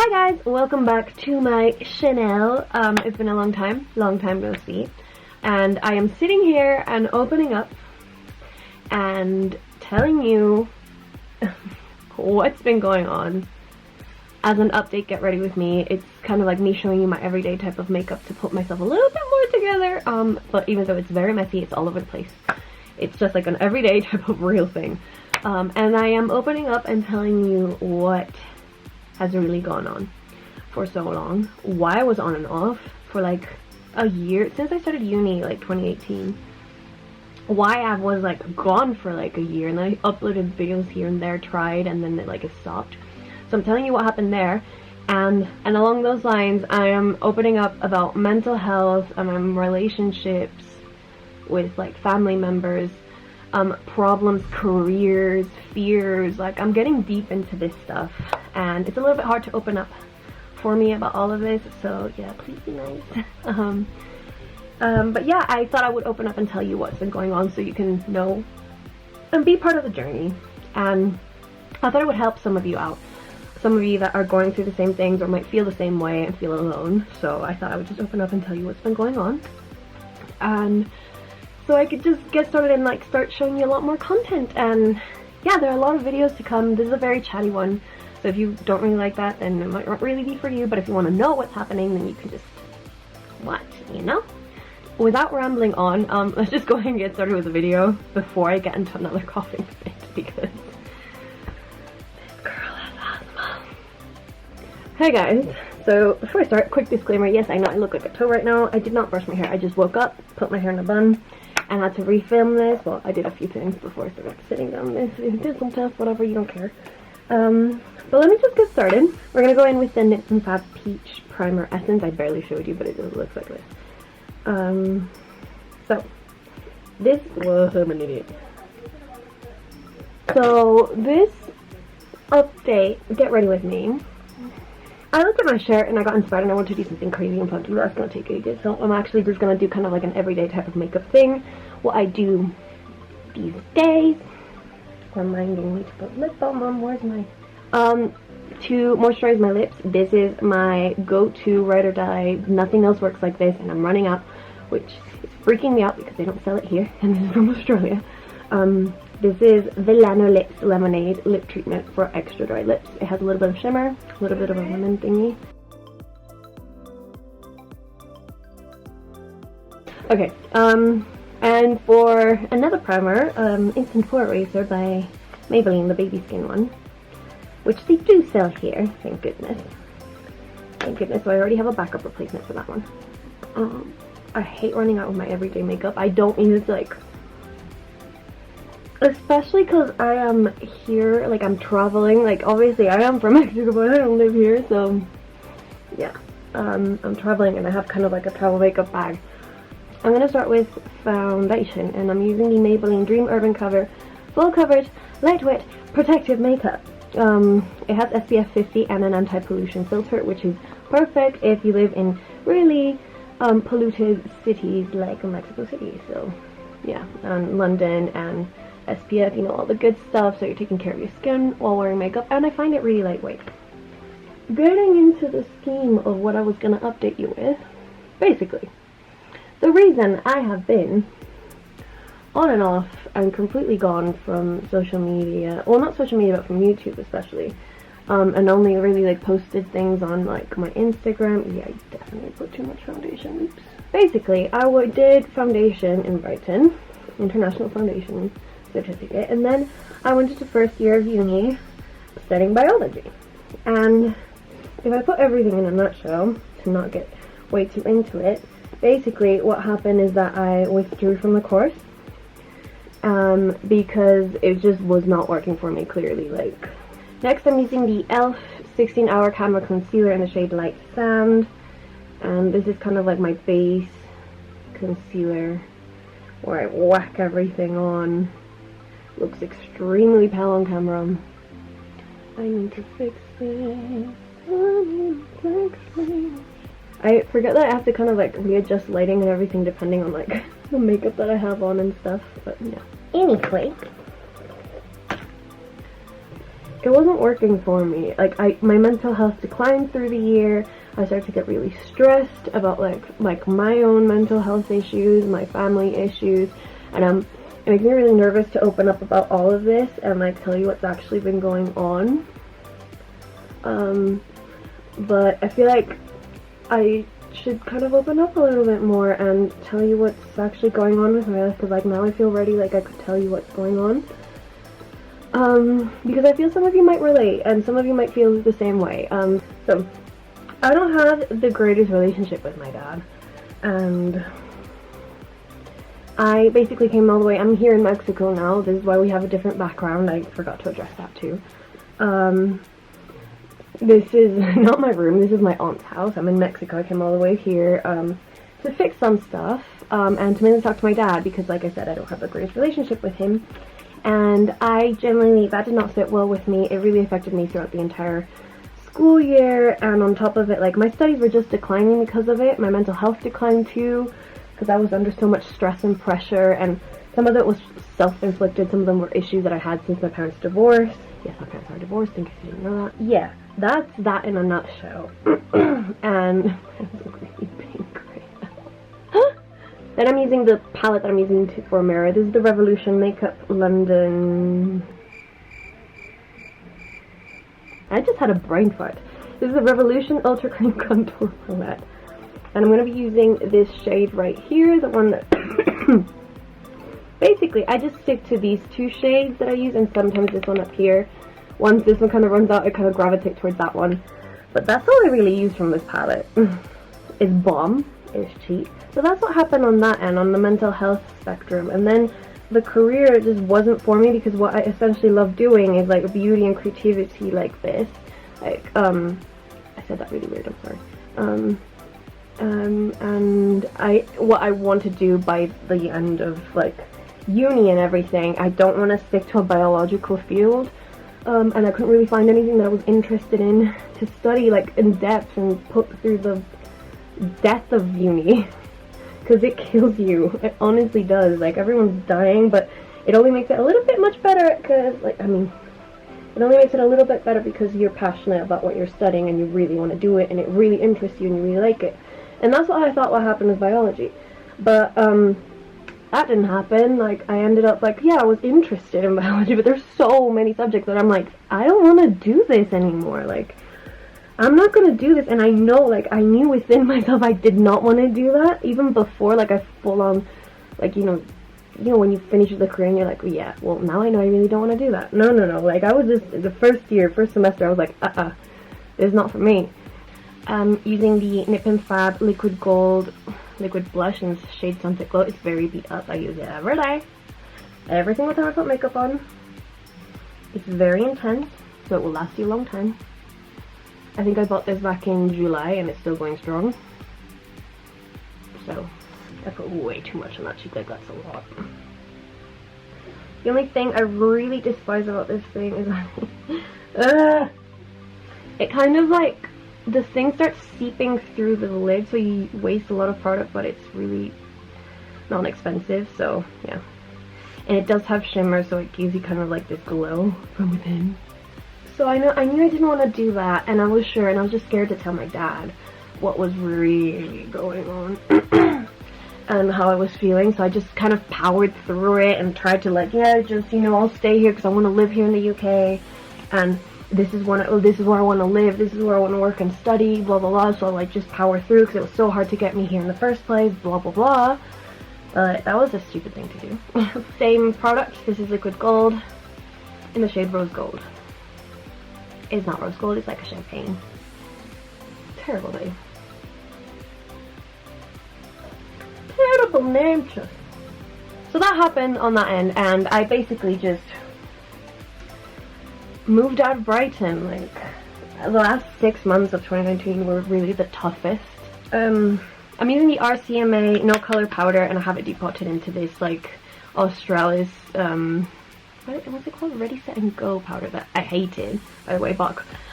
Hi guys, welcome back to my channel. It's been a long time no see. And I am sitting here and opening up and telling you what's been going on. As an update, get ready with me. It's kind of like me showing you my everyday type of makeup to put myself a little bit more together. But even though it's very messy, it's all over the place. It's just like an everyday type of real thing. And I am opening up and telling you what has really gone on for so long, why I was on and off for like a year since I started uni, like 2018, why I was like gone for like a year, and then I uploaded videos here and there, tried, and then it stopped. So I'm telling you what happened there, and along those lines I am opening up about mental health and relationships with like family members, problems, careers, fears. Like, I'm getting deep into this stuff and it's a little bit hard to open up for me about all of this, so yeah, please be nice. But yeah, I thought I would open up and tell you what's been going on so you can know and be part of the journey, and I thought it would help some of you out, some of you that are going through the same things or might feel the same way and feel alone. So I thought I would just open up and tell you what's been going on, and so I could just get started and like start showing you a lot more content. And yeah, there are a lot of videos to come. This is a very chatty one, so if you don't really like that, then it might not really be for you. But if you want to know what's happening, then you can just watch, you know? Without rambling on, let's just go ahead and get started with the video before I get into another coughing fit, because this girl has asthma. Hey guys, so before I start, quick disclaimer, yes, I know I look like a toe right now. I did not brush my hair. I just woke up, put my hair in a bun, and had to refilm this. Well, I did a few things before I started sitting down. Did some tests, whatever, you don't care. But let me just get started. We're gonna go in with the Nip and Fab Peach Primer Essence. I barely showed you, but it just looks like this. So this, whoa, I'm an idiot. So this update, get ready with me. I looked at my shirt and I got inspired and I wanted to do something crazy and fun to do. That's gonna take ages, so I'm actually just gonna do kind of like an everyday type of makeup thing. What I do these days. Reminding me to put lip balm on. Where's my to moisturize my lips, this is my go-to ride or die. Nothing else works like this, and I'm running out, which is freaking me out because they don't sell it here, and this is from Australia. This is VALENTINE'S Lemonade Lip Treatment for extra dry lips. It has a little bit of shimmer, a little bit of a lemon thingy. Okay, and for another primer, Instant Pore Eraser by Maybelline, the baby skin one, which they do sell here, thank goodness. Thank goodness, so I already have a backup replacement for that one. I hate running out of my everyday makeup. I don't use like, especially because I am here, like I'm traveling, like obviously I am from Mexico, but I don't live here, so yeah. I'm traveling and I have kind of like a travel makeup bag. I'm going to start with foundation, and I'm using the Maybelline Dream Urban Cover Full Coverage Lightweight Protective Makeup. It has SPF 50 and an anti-pollution filter, which is perfect if you live in really polluted cities like Mexico City. So yeah, and London, and SPF, you know, all the good stuff, so you're taking care of your skin while wearing makeup, and I find it really lightweight. Getting into the scheme of what I was going to update you with, basically, the reason I have been on and off and completely gone from social media, well, not social media, but from YouTube especially, and only really like posted things on like my Instagram. Yeah, I definitely put too much foundation. Oops. Basically, I did foundation in Brighton, International Foundation Certificate, and then I went into first year of uni studying biology. And if I put everything in a nutshell, to not get way too into it, basically what happened is that I withdrew from the course because it just was not working for me clearly. Like, next I'm using the e.l.f. 16-Hour Camera Concealer in the shade Light Sand, and this is kind of like my base concealer where I whack everything on. Looks extremely pale on camera. I need to fix it. I forget that I have to kind of like readjust lighting and everything depending on like the makeup that I have on and stuff, but yeah. Anyway, it wasn't working for me. Like, my mental health declined through the year. I started to get really stressed about like my own mental health issues, my family issues, and it makes me really nervous to open up about all of this and like tell you what's actually been going on. But I feel like I should kind of open up a little bit more and tell you what's actually going on with my life, because like now I feel ready, like I could tell you what's going on. Because I feel some of you might relate and some of you might feel the same way. So I don't have the greatest relationship with my dad, and I basically came all the way. I'm here in Mexico now. This is why we have a different background. I forgot to address that too. This is not my room. This is my aunt's house. I'm in Mexico. I came all the way here to fix some stuff and to mainly talk to my dad, because like I said, I don't have the greatest relationship with him. And that did not sit well with me. It really affected me throughout the entire school year, and on top of it, like, my studies were just declining because of it. My mental health declined too, because I was under so much stress and pressure, and some of it was self-inflicted. Some of them were issues that I had since my parents' divorce. Yes, my parents are divorced, in case you didn't know that. Yeah, that's that in a nutshell. And it's really pink right now. Then I'm using the palette that I'm using for a mirror. This is the Revolution Makeup London. I just had a brain fart. This is the Revolution Ultra Cream Contour Palette. And I'm going to be using this shade right here, the one that... Basically, I just stick to these two shades that I use, and sometimes this one up here. Once this one kind of runs out, I kind of gravitate towards that one. But that's all I really use from this palette. It's bomb. It's cheap. So that's what happened on that end, on the mental health spectrum. And then the career just wasn't for me, because what I essentially love doing is like beauty and creativity like this. Like, I said that really weird, I'm sorry. And what I want to do by the end of like uni and everything, I don't want to stick to a biological field. And I couldn't really find anything that I was interested in to study like in depth and put through the death of uni. Because it kills you. It honestly does. Like, everyone's dying, but it only makes it a little bit much better, because, like, I mean, it only makes it a little bit better because you're passionate about what you're studying and you really want to do it and it really interests you and you really like it. And that's what I thought what happened with biology. But, that didn't happen. Like, I ended up, like, yeah, I was interested in biology, but there's so many subjects that I'm like, I don't want to do this anymore. Like, I'm not gonna do this, and I know, like, I knew within myself I did not want to do that, even before, like, I full on, like, you know, when you finish the career and you're like, well, yeah, well, now I know I really don't want to do that. No, like, I was just, the first semester, I was like, this is not for me. Using the Nip and Fab Liquid Gold Liquid Blush in shade Sunset Glow. It's very beat up. I use it every day. Every single time I put makeup on. It's very intense, so it will last you a long time. I think I bought this back in July and it's still going strong. So, I put way too much on that cheek, like that's a lot. The only thing I really despise about this thing is it kind of like, the thing starts seeping through the lid, so you waste a lot of product, but it's really non-expensive, so yeah. And it does have shimmer, so it gives you kind of like this glow from within. So I knew I didn't want to do that, and I was sure, and I was just scared to tell my dad what was really going on and how I was feeling. So I just kind of powered through it and tried to like, yeah, just, you know, I'll stay here because I want to live here in the UK, and this is where I want to live, this is where I want to work and study, blah blah blah. So I like just power through because it was so hard to get me here in the first place, blah blah blah. But that was a stupid thing to do. Same product. This is Liquid Gold in the shade Rose Gold. It's not rose gold, it's like a champagne. Terrible name. Terrible name choice. So that happened on that end, and I basically just moved out of Brighton. Like, the last 6 months of 2019 were really the toughest. I'm using the RCMA No Color Powder, and I have it depotted into this, like, Australis, what's it called? Ready, Set, and Go powder that I hated, by the way.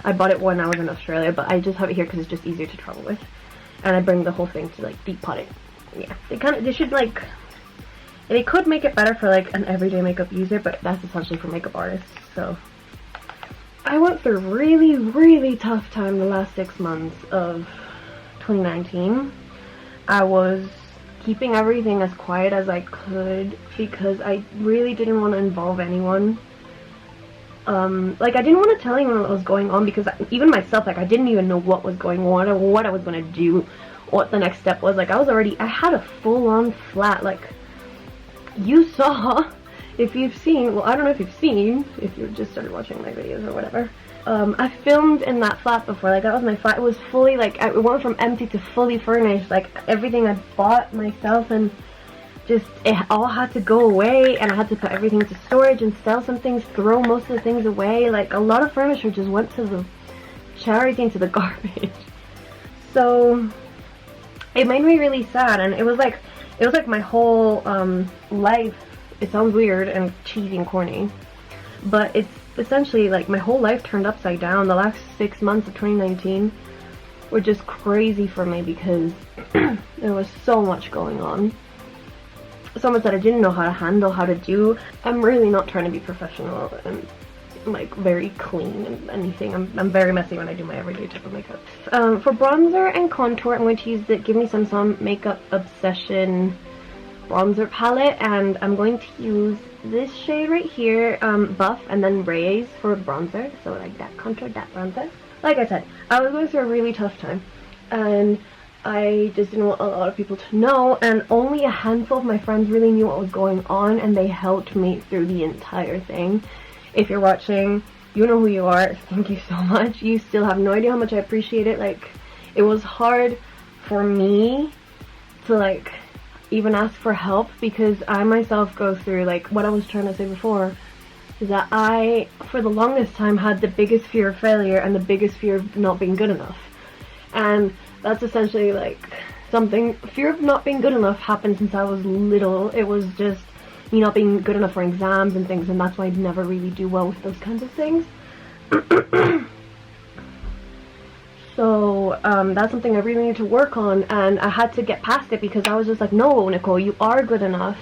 I bought it when I was in Australia, but I just have it here because it's just easier to travel with. And I bring the whole thing to, like, depot it. Yeah, they should, like, they could make it better for, like, an everyday makeup user, but that's essentially for makeup artists, so. I went through a really, really tough time the last 6 months of 2019. I was keeping everything as quiet as I could because I really didn't want to involve anyone. Like, I didn't want to tell anyone what was going on because even myself, like, I didn't even know what was going on or what I was going to do, what the next step was. Like, I had a full-on flat, like, you saw, if you've seen, well, I don't know if you've seen, if you just started watching my videos or whatever. I filmed in that flat before, like, that was my flat. It was fully, like, it went from empty to fully furnished, like, everything I bought myself, and just, it all had to go away, and I had to put everything into storage and sell some things, throw most of the things away. Like, a lot of furniture just went to the charity and to the garbage. So, it made me really sad, and it was like my whole, life. It sounds weird and cheesy and corny, but it's essentially like my whole life turned upside down. The last 6 months of 2019 were just crazy for me because there was so much going on. So much that I didn't know how to handle, how to do. I'm really not trying to be professional and like very clean and anything. I'm very messy when I do my everyday type of makeup. For bronzer and contour, I'm going to use the Give Me Some Makeup Obsession bronzer palette, and I'm going to use this shade right here, Buff, and then Raise for bronzer, so like that contour, that bronzer. Like I said, I was going through a really tough time, and I just didn't want a lot of people to know, and only a handful of my friends really knew what was going on, and they helped me through the entire thing. If you're watching, you know who you are. Thank you so much. You still have no idea how much I appreciate it. Like, it was hard for me to, like, even ask for help because I myself go through, like, what I was trying to say before, is that I, for the longest time, had the biggest fear of failure and the biggest fear of not being good enough. And that's essentially, like, fear of not being good enough happened since I was little. It was just me not being good enough for exams and things, and that's why I'd never really do well with those kinds of things. So, that's something I really need to work on, and I had to get past it because I was just like, no, Nicole, you are good enough.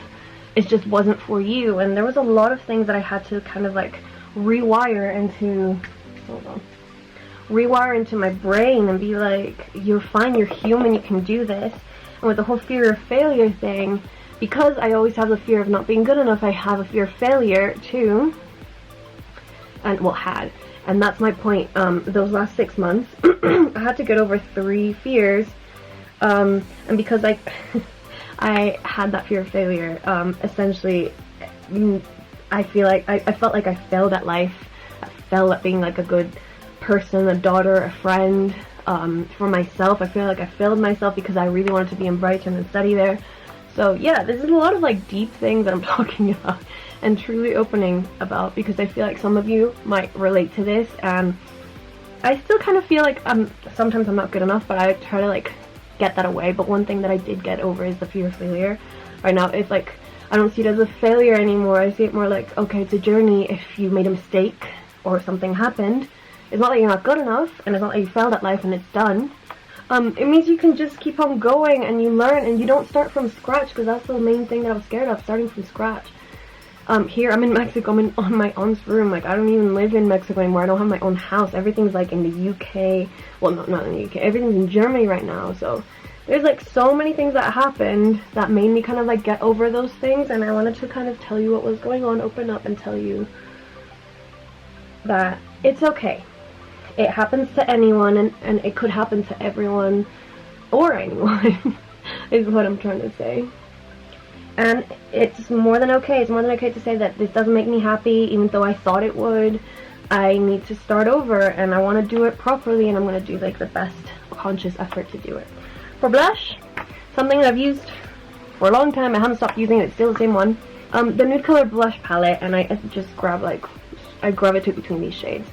It just wasn't for you. And there was a lot of things that I had to kind of, like, rewire into my brain and be like, you're fine, you're human, you can do this. And with the whole fear of failure thing, because I always have the fear of not being good enough, I have a fear of failure too. And, well, had. And that's my point. Those last 6 months, I had to get over 3 fears. And because I had that fear of failure, essentially, I feel like I felt like I failed at life. I failed at being like a good person, a daughter, a friend. For myself, I feel like I failed myself because I really wanted to be in Brighton and study there. So yeah, this is a lot of like deep things that I'm talking about and truly opening about because I feel like some of you might relate to this, and I still kind of feel like sometimes I'm not good enough, but I try to like get that away. But one thing that I did get over is the fear of failure. Right now, it's like I don't see it as a failure anymore. I see it more like, okay, it's a journey. If you made a mistake or something happened, it's not that you're not good enough, and it's not that you failed at life and it's done. It means you can just keep on going and you learn and you don't start from scratch, because that's the main thing that I was scared of, starting from scratch. Here I'm in Mexico, I'm on my aunt's room. Like, I don't even live in Mexico anymore. I don't have my own house. Everything's like in the UK. Well, not in the UK. Everything's in Germany right now. So there's like so many things that happened that made me kind of like get over those things, and I wanted to kind of tell you what was going on, open up and tell you that it's okay. It happens to anyone, and it could happen to everyone or anyone is what I'm trying to say. And it's more than okay. It's more than okay to say that this doesn't make me happy, even though I thought it would. I need to start over, and I want to do it properly, and I'm going to do like the best conscious effort to do it. For blush, something that I've used for a long time. I haven't stopped using it. It's still the same one. The nude color blush palette, and I just I gravitate between these shades.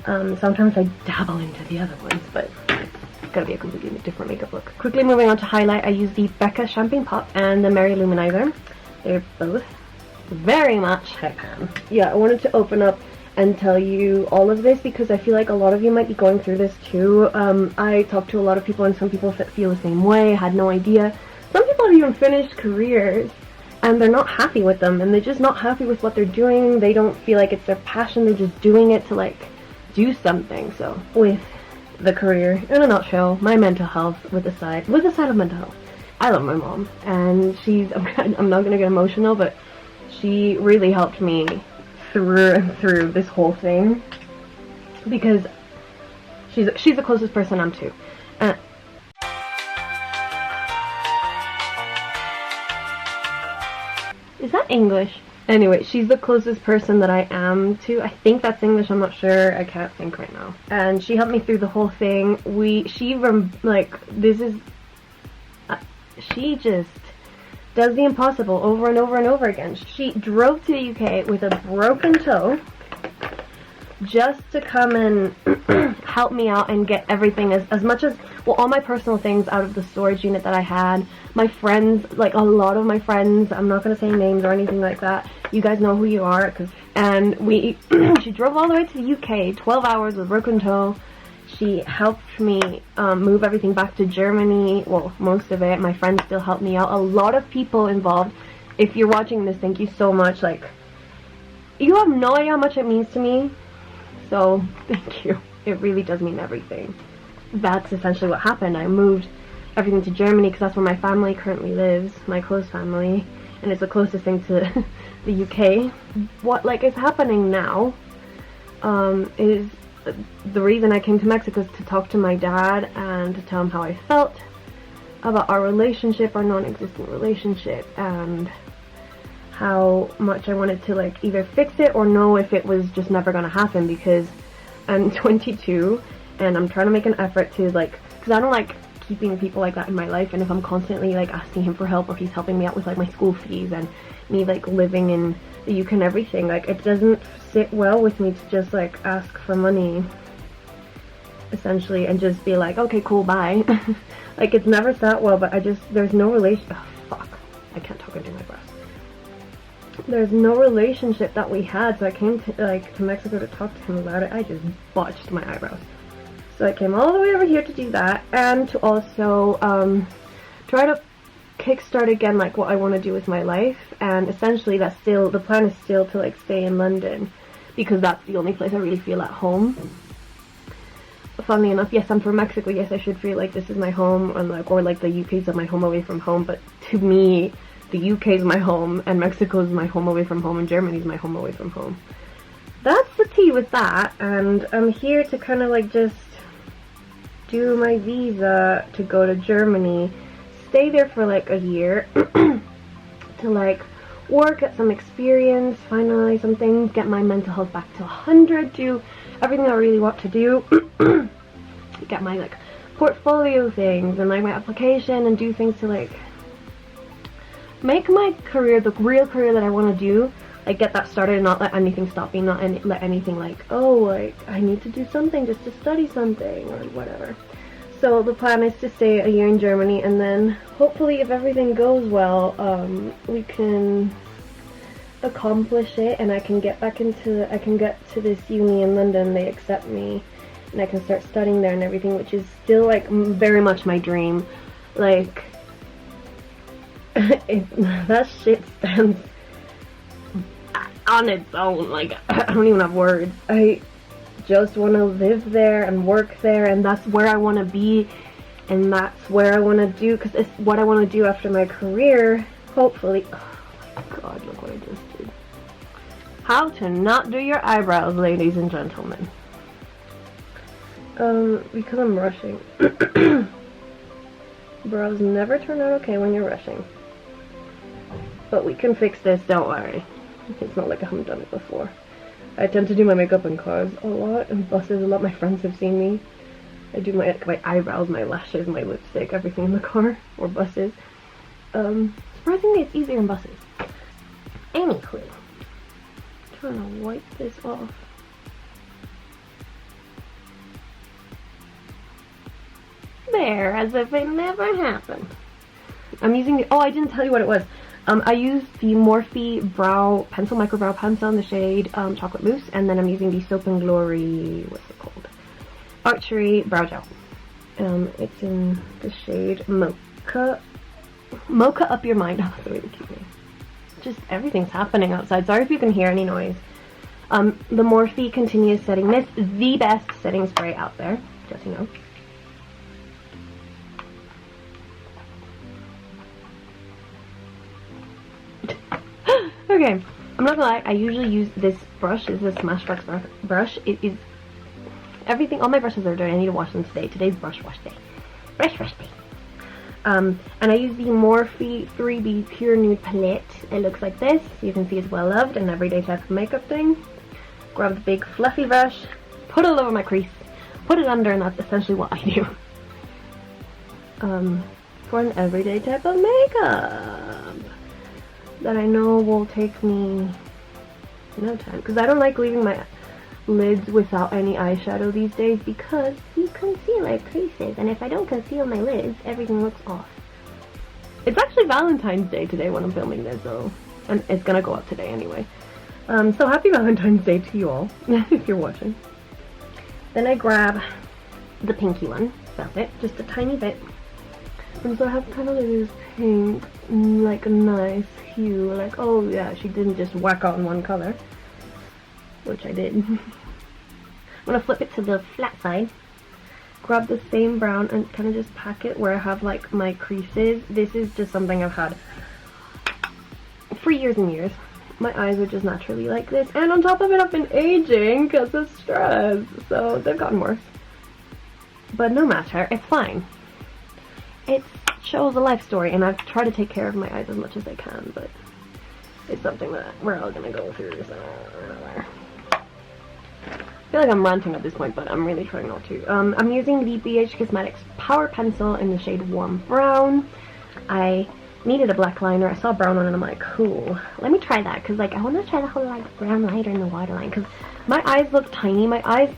Sometimes I dabble into the other ones, but it's gotta be a completely different makeup look. Quickly moving on to highlight, I use the Becca Champagne Pop and the Mary Luminizer. They're both very much high pan. Yeah, I wanted to open up and tell you all of this because I feel like a lot of you might be going through this too. I talked to a lot of people, and some people feel the same way, had no idea. Some people have even finished careers and they're not happy with them, and they're just not happy with what they're doing. They don't feel like it's their passion. They're just doing it to like do something. So with the career, in a nutshell, my mental health with the side of mental health. I love my mom, and I'm not gonna get emotional, but she really helped me through and through this whole thing, because she's the closest person I'm to. Is that English? Anyway, she's the closest person that I am to. I think that's English, I'm not sure. I can't think right now. And she helped me through the whole thing. She just does the impossible over and over and over again. She drove to the UK with a broken toe just to come and help me out and get everything as much as, well, all my personal things out of the storage unit that I had. My friends, like a lot of my friends, I'm not going to say names or anything like that. You guys know who you are. And she drove all the way to the UK, 12 hours with a broken toe. She helped me move everything back to Germany. Well, most of it. My friends still helped me out. A lot of people involved. If you're watching this, thank you so much. Like, you have no idea how much it means to me. So, thank you. It really does mean everything. That's essentially what happened. I moved everything to Germany because that's where my family currently lives. My close family. And it's the closest thing to the UK. What, like, is happening now is... The reason I came to Mexico is to talk to my dad and to tell him how I felt about our relationship, our non-existent relationship, and how much I wanted to, like, either fix it or know if it was just never gonna happen, because I'm 22 and I'm trying to make an effort to, like, because I don't like keeping people like that in my life, and if I'm constantly, like, asking him for help, or he's helping me out with, like, my school fees and me, like, living in the UK and everything, like, it doesn't sit well with me to just, like, ask for money, essentially, and just be like, okay, cool, bye. Like, it's never sat well, but there's no I can't talk into my breath. There's no relationship that we had, so I came to Mexico to talk to him about it. I just botched my eyebrows. So I came all the way over here to do that, and to also try to kickstart again, like, what I want to do with my life. And essentially the plan is still to, like, stay in London, because that's the only place I really feel at home. Funnily enough, yes, I'm from Mexico, yes, I should feel like this is my home, or like the UK is my home away from home, but to me, the UK is my home, and Mexico is my home away from home, and Germany is my home away from home. That's the tea with that, and I'm here to kind of, like, just do my visa to go to Germany, stay there for, like, a year, to, like, work, get some experience, finalize some things, get my mental health back to 100, do everything I really want to do, get my, like, portfolio things, and, like, my application, and do things to, like, make my career the real career that I want to do, like, get that started and not let anything stop me, not let anything, like, oh, like, I need to do something just to study something, or whatever. So the plan is to stay a year in Germany, and then hopefully, if everything goes well, we can accomplish it, and I can get to this uni in London, they accept me, and I can start studying there and everything, which is still, like, very much my dream. Like, that shit stands on its own. Like, I don't even have words. I just want to live there and work there, and that's where I want to be, and that's where I want to do, because it's what I want to do after my career, hopefully. Oh my god, look what I just did. How to not do your eyebrows, ladies and gentlemen. Because I'm rushing. Brows never turn out okay when you're rushing. But we can fix this, don't worry. It's not like I haven't done it before. I tend to do my makeup in cars a lot, and buses a lot. My friends have seen me. I do my eyebrows, my lashes, my lipstick, everything in the car, or buses. Surprisingly, it's easier in buses. Anywho, trying to wipe this off. There, as if it never happened. I'm using the, oh, I didn't tell you what it was. I used the Morphe micro brow pencil in the shade Chocolate Mousse, and then I'm using the Soap and Glory, what's it called? Archery Brow Gel. It's in the shade Mocha Up Your Mind. Oh, that's a really cute name. Just everything's happening outside. Sorry if you can hear any noise. The Morphe Continuous Setting Mist, the best setting spray out there, just so you know. Okay, I'm not gonna lie, I usually use this brush. It's a Smashbox brush. It is everything, all my brushes are dirty. I need to wash them today. Today's brush wash day. Brush wash day. And I use the Morphe 3B Pure Nude Palette. It looks like this. You can see it's well loved, an everyday type of makeup thing. Grab the big fluffy brush, put it all over my crease, put it under, and that's essentially what I do. For an everyday type of makeup that I know will take me no time, because I don't like leaving my lids without any eyeshadow these days, because you conceal my creases, and if I don't conceal my lids, everything looks off. It's actually Valentine's Day today when I'm filming this, so, and it's gonna go up today anyway. So happy Valentine's Day to you all, if you're watching. Then I grab the pinky one, Velvet, just a tiny bit. And so I have kind of like this pink, like a nice hue, like, oh yeah, she didn't just whack on one color, which I did. I'm gonna flip it to the flat side, grab the same brown and kind of just pack it where I have like my creases. This is just something I've had for years and years. My eyes are just naturally like this, and on top of it I've been aging because of stress, so they've gotten worse. But no matter, it's fine. It shows a life story, and I've tried to take care of my eyes as much as I can, but it's something that we're all gonna go through, so I feel like I'm ranting at this point, but I'm really trying not to. I'm using the BH Cosmetics Power Pencil in the shade Warm Brown. I needed a black liner. I saw a brown one and I'm like, cool, let me try that, because like I want to try the whole like brown liner in the waterline, because my eyes look tiny. My eyes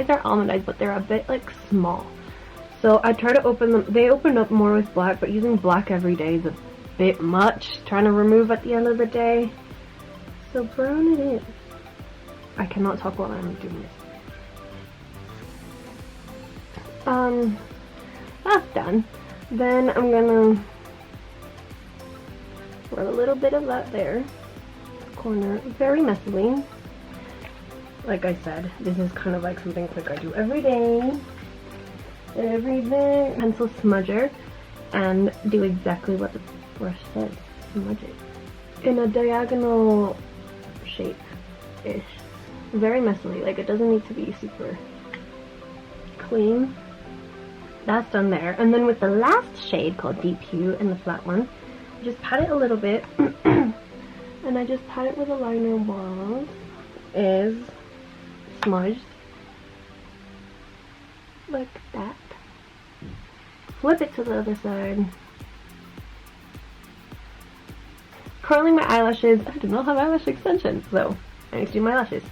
are almond eyes, but they're a bit like small. So I try to open them. They open up more with black, but using black every day is a bit much. Trying to remove at the end of the day. So brown it is. I cannot talk while I'm doing this. That's done. Then I'm gonna run a little bit of that there. Corner, very messily. Like I said, this is kind of like something quick I do every day. Pencil smudger, and do exactly what the brush says. Smudge it in a diagonal shape-ish. Very messily, like it doesn't need to be super clean. That's done there. And then with the last shade called Deep Hue and the flat one, I just pat it a little bit and I just pat it where the liner was, is smudged like that. Flip it to the other side. Curling my eyelashes. I do not have eyelash extensions, so I need to do my lashes.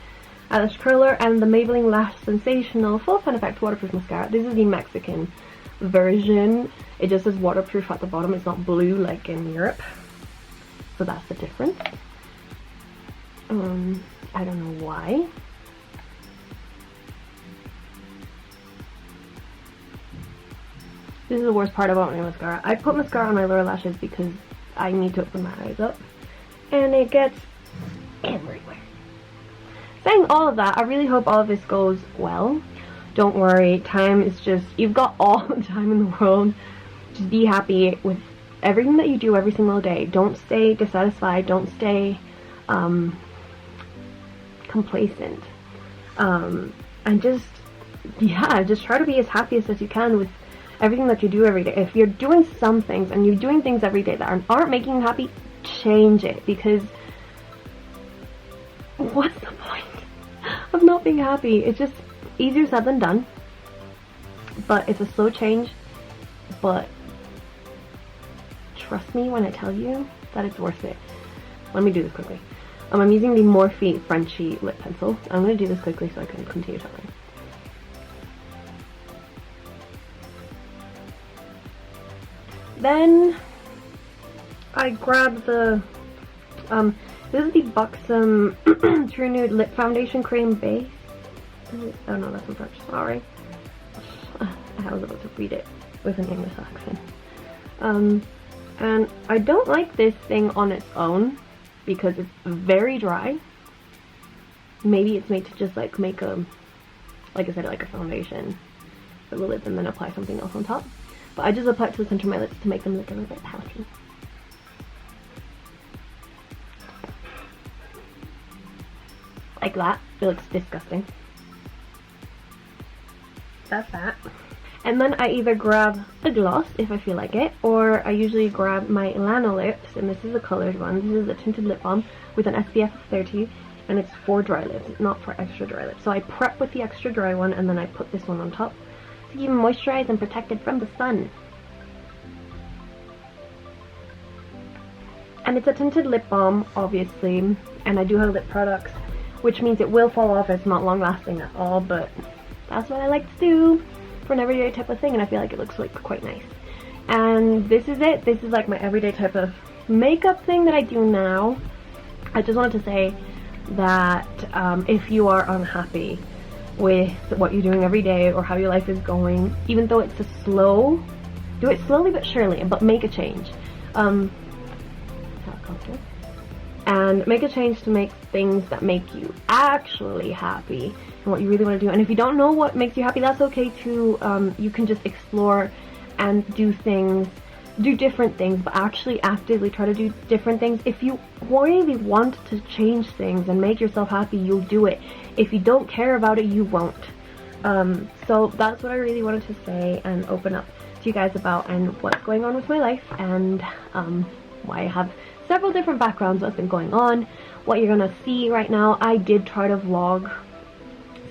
Eyelash curler and the Maybelline Lash Sensational Full Fan Effect Waterproof Mascara. This is the Mexican version. It just says waterproof at the bottom. It's not blue like in Europe. So that's the difference. I don't know why. This is the worst part about my mascara. I put mascara on my lower lashes because I need to open my eyes up. And it gets everywhere. Saying all of that, I really hope all of this goes well. Don't worry, time is just, you've got all the time in the world. Just be happy with everything that you do every single day. Don't stay dissatisfied. Don't stay complacent. And just, yeah, just try to be as happy as you can with everything that you do every day. If you're doing some things and you're doing things every day that aren't making you happy, change it, because what's the point of not being happy? It's just easier said than done, but it's a slow change. But trust me when I tell you that it's worth it. Let me do this quickly. I'm using the Morphe Frenchy lip pencil. I'm going to do this quickly so I can continue talking. Then I grab the, this is the Buxom True Nude Lip Foundation Cream Base. Oh no, that's in French, sorry. I was about to read it with an English accent. And I don't like this thing on its own because it's very dry. maybe it's made to just like make a, like I said, like a foundation for the lips and then apply something else on top. But I just apply it to the center of my lips to make them look a little bit pouty. Like that. It looks disgusting. That's that. And then I either grab a gloss if I feel like it, or I usually grab my Lana Lips, and this is a colored one. This is a tinted lip balm with an SPF of 30, and it's for dry lips, not for extra dry lips. So I prep with the extra dry one, and then I put this one on top to keep them moisturized and protected from the sun. And it's a tinted lip balm, obviously, and I do have lip products, which means it will fall off. It's not long lasting at all, but that's what I like to do for an everyday type of thing, and I feel like it looks like quite nice. And this is it. This is like my everyday type of makeup thing that I do now. I just wanted to say that if you are unhappy with what you're doing every day or how your life is going, even though it's do it slowly but surely, but make a change. And make a change to make things that make you actually happy and what you really want to do. And if you don't know what makes you happy, that's okay too. You can just explore and do different things, but actually actively try to do different things. If you really want to change things and make yourself happy, you'll do it. If you don't care about it, you won't. So that's what I really wanted to say and open up to you guys about, and what's going on with my life, and why I have several different backgrounds, what's been going on, what you're gonna see right now. I did try to vlog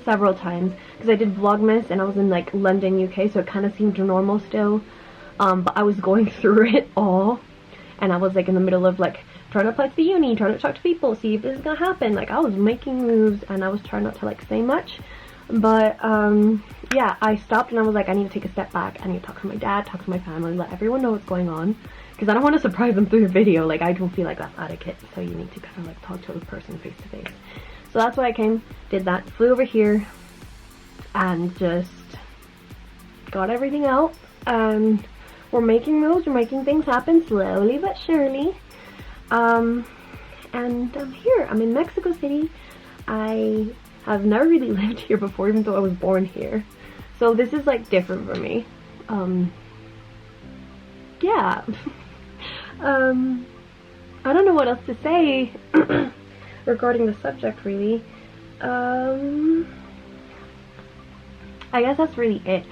several times because I did Vlogmas and I was in like London, UK, so it kind of seemed normal still, but I was going through it all, and I was like in the middle of like trying to apply to the uni, trying to talk to people, see if this is gonna happen. Like I was making moves and I was trying not to like say much, but yeah, I stopped and I was like, I need to take a step back. I need to talk to my dad, talk to my family, let everyone know what's going on, because I don't want to surprise them through the video. Like I don't feel like that's etiquette, so you need to kind of like talk to the person face to face. So that's why I came, did that, flew over here, and just got everything out, and we're making moves, we're making things happen slowly but surely. And I'm here, I'm in Mexico City. I have never really lived here before, even though I was born here. So this is like different for me. Yeah. I don't know what else to say regarding the subject, really. I guess that's really it.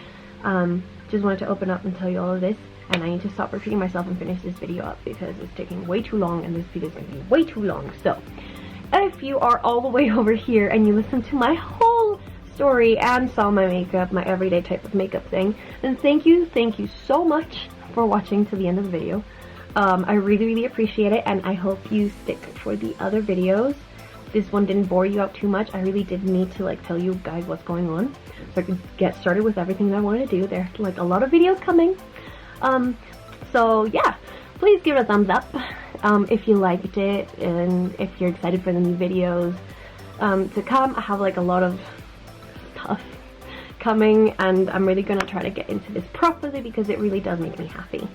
Just wanted to open up and tell you all of this, and I need to stop repeating myself and finish this video up because it's taking way too long, and this video is going to be way too long. So if you are all the way over here and you listened to my whole story and saw my makeup, my everyday type of makeup thing, then thank you so much for watching to the end of the video. I really appreciate it, and I hope you stick for the other videos. This one didn't bore you out too much. I really did need to like tell you guys what's going on so I could get started with everything that I want to do. There's like a lot of videos coming. So yeah, please give it a thumbs up if you liked it, and if you're excited for the new videos to come. I have like a lot of stuff coming, and I'm really gonna try to get into this properly because it really does make me happy.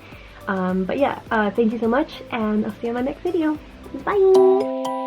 But yeah, thank you so much, and I'll see you in my next video. Bye!